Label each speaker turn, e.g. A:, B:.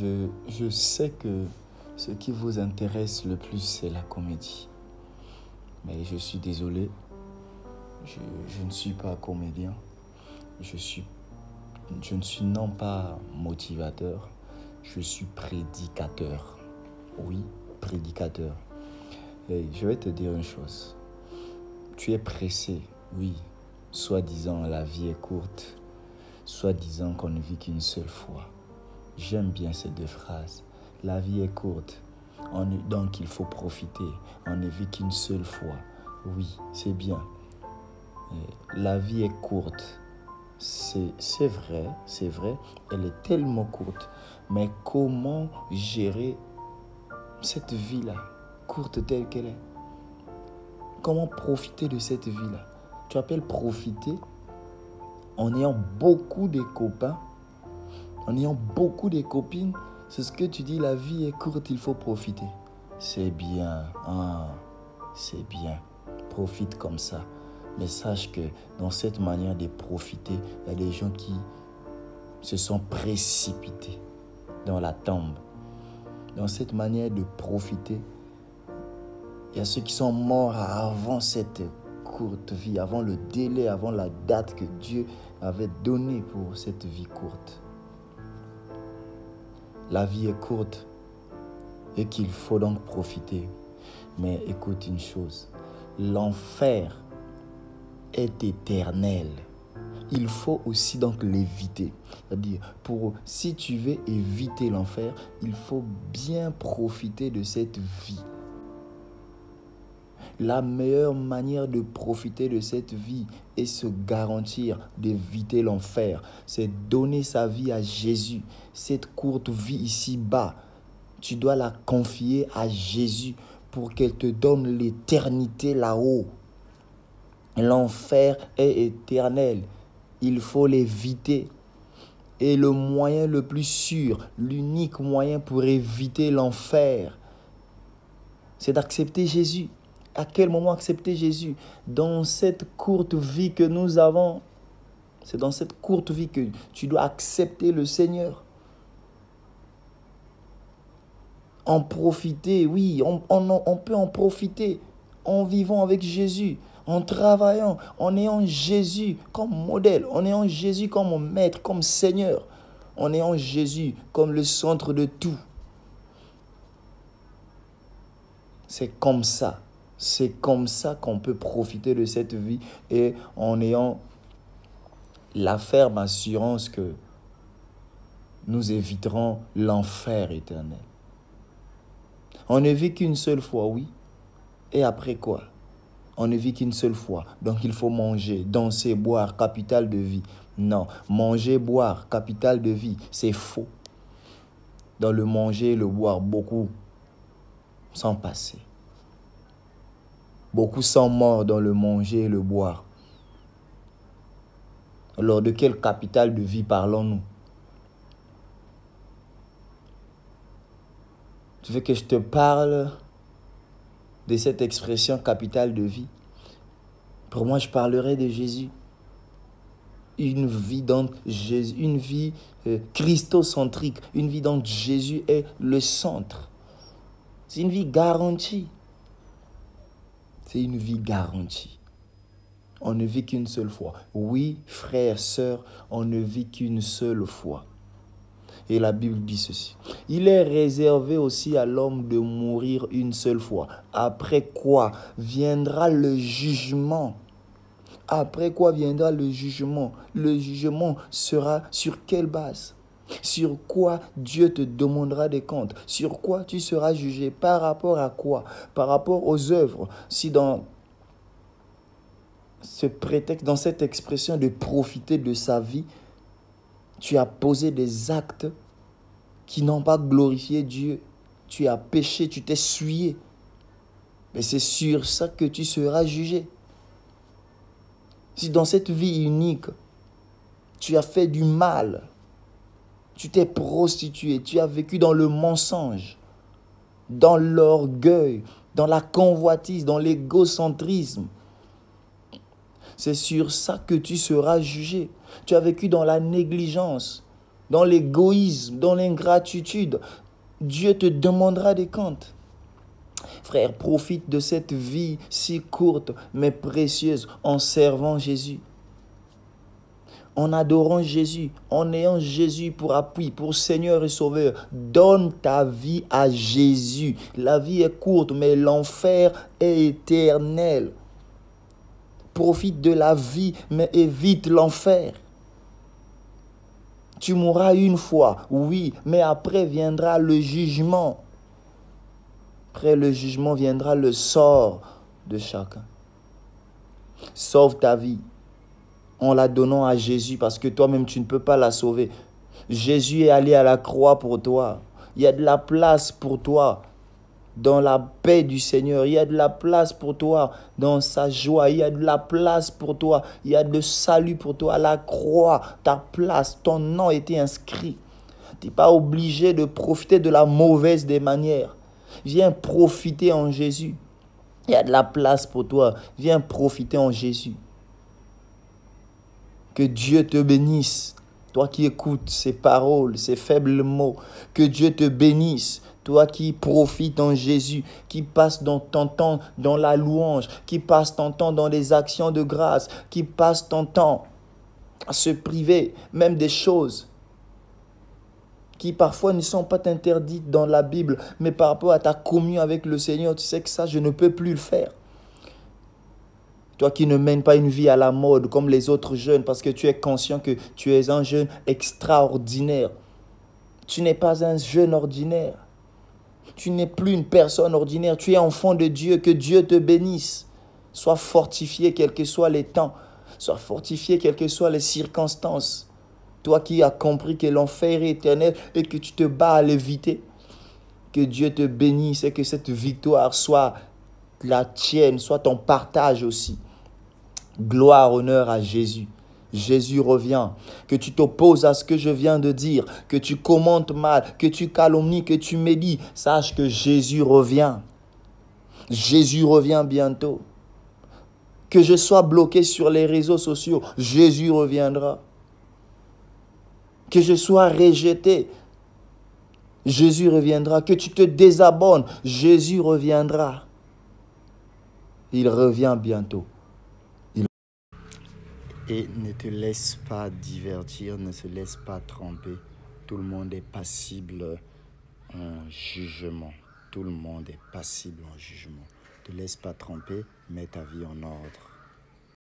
A: Je sais que ce qui vous intéresse le plus, c'est la comédie. Mais je suis désolé, je ne suis pas comédien. Je ne suis non pas motivateur, je suis prédicateur. Oui, prédicateur. Et je vais te dire une chose. Tu es pressé, oui. Soi-disant, la vie est courte. Soi-disant qu'on ne vit qu'une seule fois. J'aime bien ces deux phrases. La vie est courte, donc il faut profiter. On ne vit qu'une seule fois. Oui, c'est bien. La vie est courte. C'est vrai, elle est tellement courte. Mais comment gérer cette vie-là, courte telle qu'elle est? Comment profiter de cette vie-là? Tu appelles profiter en ayant beaucoup de copains, en ayant beaucoup de copines. C'est ce que tu dis, la vie est courte, il faut profiter. C'est bien, c'est bien. Profite comme ça. Mais sache que dans cette manière de profiter, il y a des gens qui se sont précipités dans la tombe. Dans cette manière de profiter, il y a ceux qui sont morts avant cette courte vie, avant le délai, avant la date que Dieu avait donnée pour cette vie courte. La vie est courte et qu'il faut donc profiter. Mais écoute une chose, l'enfer est éternel. Il faut aussi donc l'éviter. C'est-à-dire, si tu veux éviter l'enfer, il faut bien profiter de cette vie. La meilleure manière de profiter de cette vie et se garantir d'éviter l'enfer, c'est donner sa vie à Jésus. Cette courte vie ici-bas, tu dois la confier à Jésus pour qu'elle te donne l'éternité là-haut. L'enfer est éternel. Il faut l'éviter. Et le moyen le plus sûr, l'unique moyen pour éviter l'enfer, c'est d'accepter Jésus. À quel moment accepter Jésus? Dans cette courte vie que nous avons, c'est dans cette courte vie que tu dois accepter le Seigneur. En profiter, oui, on peut en profiter en vivant avec Jésus, en travaillant, en ayant Jésus comme modèle, en ayant Jésus comme maître, comme Seigneur, en ayant Jésus comme le centre de tout. C'est comme ça qu'on peut profiter de cette vie et en ayant la ferme assurance que nous éviterons l'enfer éternel. On ne vit qu'une seule fois, oui. Et après quoi? On ne vit qu'une seule fois. Donc il faut manger, danser, boire, capital de vie. Non, manger, boire, capital de vie, c'est faux. Dans le manger et le boire, beaucoup sont passés. Beaucoup sont morts dans le manger et le boire. Alors de quel capital de vie parlons-nous? Tu veux que je te parle de cette expression capital de vie? Pour moi, je parlerai de Jésus. Une vie dont Jésus, une vie christocentrique, une vie dont Jésus est le centre. C'est une vie garantie. C'est une vie garantie. On ne vit qu'une seule fois. Oui, frères, sœurs, on ne vit qu'une seule fois. Et la Bible dit ceci. Il est réservé aussi à l'homme de mourir une seule fois. Après quoi viendra le jugement. Après quoi viendra le jugement? Le jugement sera sur quelle base? Sur quoi Dieu te demandera des comptes? Sur quoi tu seras jugé? Par rapport à quoi? Par rapport aux œuvres. Si dans ce prétexte, dans cette expression de profiter de sa vie, tu as posé des actes qui n'ont pas glorifié Dieu. Tu as péché, tu t'es souillé. Mais c'est sur ça que tu seras jugé. Si dans cette vie unique, tu as fait du mal, tu t'es prostitué, tu as vécu dans le mensonge, dans l'orgueil, dans la convoitise, dans l'égocentrisme, c'est sur ça que tu seras jugé. Tu as vécu dans la négligence, dans l'égoïsme, dans l'ingratitude, Dieu te demandera des comptes. Frère, profite de cette vie si courte mais précieuse en servant Jésus, en adorant Jésus, en ayant Jésus pour appui, pour Seigneur et Sauveur. Donne ta vie à Jésus. La vie est courte, mais l'enfer est éternel. Profite de la vie, mais évite l'enfer. Tu mourras une fois, oui, mais après viendra le jugement. Après le jugement viendra le sort de chacun. Sauve ta vie en la donnant à Jésus, parce que toi-même, tu ne peux pas la sauver. Jésus est allé à la croix pour toi. Il y a de la place pour toi dans la paix du Seigneur. Il y a de la place pour toi dans sa joie. Il y a de la place pour toi. Il y a de salut pour toi. À la croix, ta place, ton nom a été inscrit. Tu n'es pas obligé de profiter de la mauvaise des manières. Viens profiter en Jésus. Il y a de la place pour toi. Viens profiter en Jésus. Que Dieu te bénisse, toi qui écoutes ces paroles, ces faibles mots. Que Dieu te bénisse, toi qui profites en Jésus, qui passe ton temps dans la louange, qui passe ton temps dans les actions de grâce, qui passe ton temps à se priver même des choses qui parfois ne sont pas interdites dans la Bible, mais par rapport à ta communion avec le Seigneur, tu sais que ça, je ne peux plus le faire. Toi qui ne mènes pas une vie à la mode comme les autres jeunes parce que tu es conscient que tu es un jeune extraordinaire. Tu n'es pas un jeune ordinaire. Tu n'es plus une personne ordinaire. Tu es enfant de Dieu. Que Dieu te bénisse. Sois fortifié quels que soient les temps. Sois fortifié quelles que soient les circonstances. Toi qui as compris que l'enfer est éternel et que tu te bats à l'éviter. Que Dieu te bénisse et que cette victoire soit la tienne, soit ton partage aussi. Gloire, honneur à Jésus. Jésus revient. Que tu t'opposes à ce que je viens de dire, que tu commentes mal, que tu calomnies, que tu médis. Sache que Jésus revient. Jésus revient bientôt. Que je sois bloqué sur les réseaux sociaux, Jésus reviendra. Que je sois rejeté, Jésus reviendra. Que tu te désabonnes, Jésus reviendra. Il revient bientôt. Et ne te laisse pas divertir, ne se laisse pas tromper. Tout le monde est passible en jugement. Tout le monde est passible en jugement. Ne te laisse pas tromper, mets ta vie en ordre.